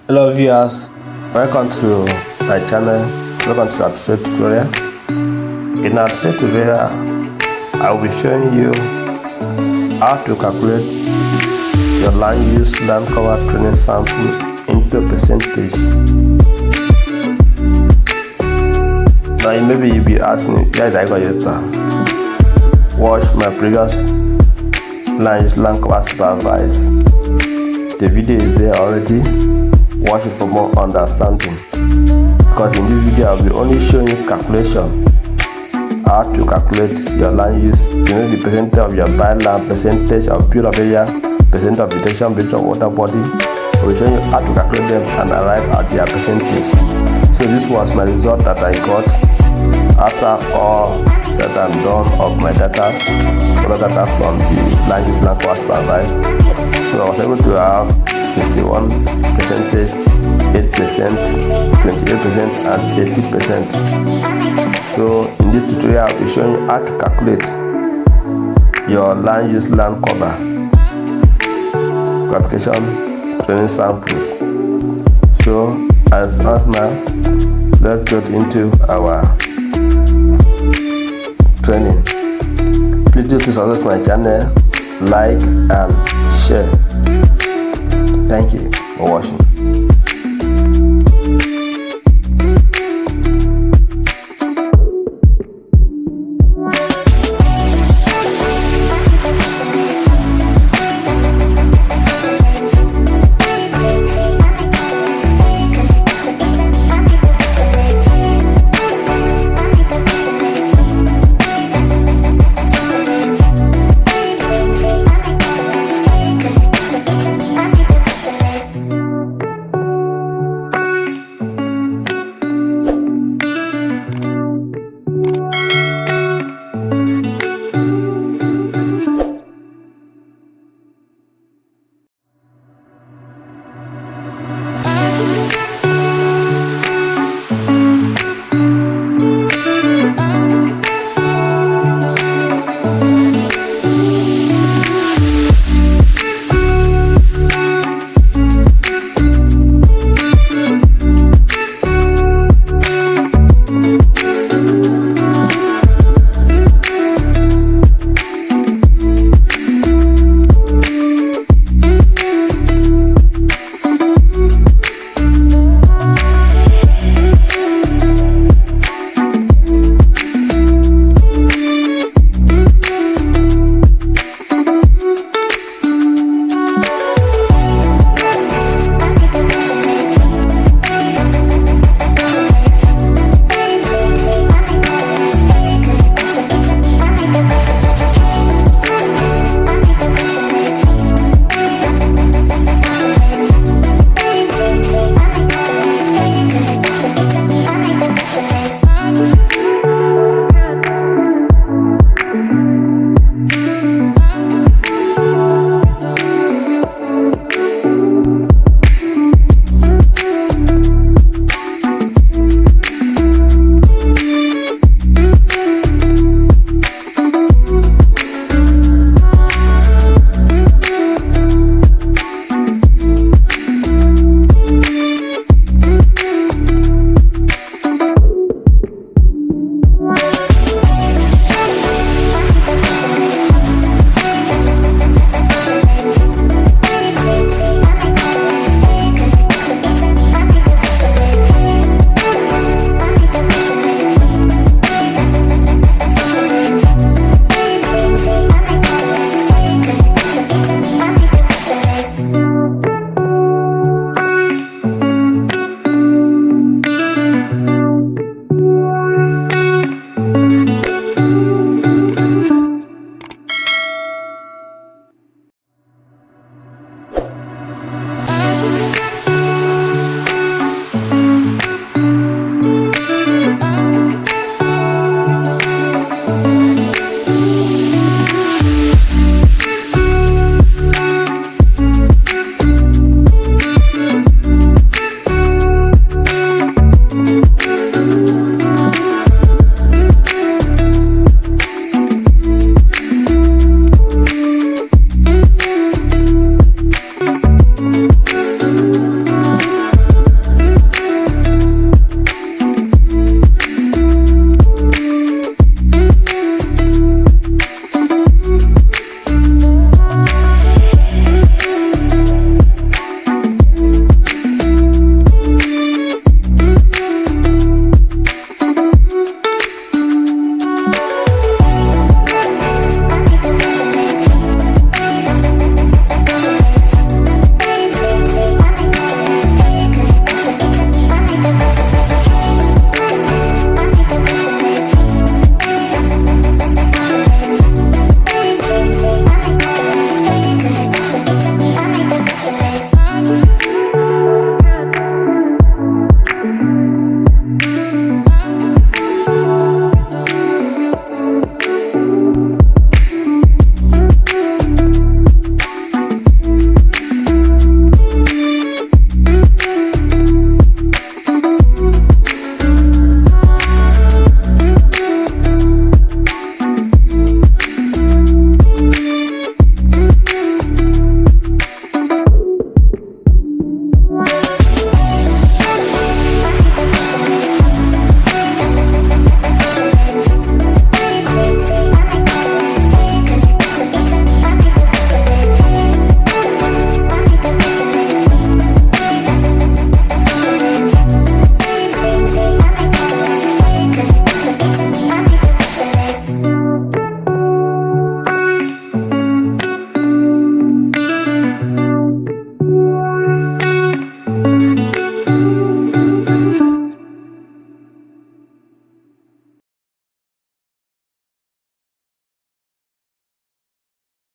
Hello viewers, welcome to my channel. Welcome to our tutorial. In our tutorial, I will be showing you how to calculate your land use land cover training samples into a percentage. Now maybe you'll be asking, guys, I got you to watch my previous land use land cover supervise. The video is there already. Watch it for more understanding, because in this video I'll be only showing you calculation, how to calculate your land use, the percentage of your bylaw, percentage of build-up area, percentage of vegetation, percentage of water body. I'll be showing you how to calculate them and arrive at their percentage. So this was my result that I got after all said and done of my data, all data from the land use land cover supervise. So I was able to have 51%, 8%, 28%, and 80%. So in this tutorial I'll be showing you how to calculate your land use land cover classification training samples. So as now, let's get into our training. Please do subscribe to my channel, like and share. Thank you for watching.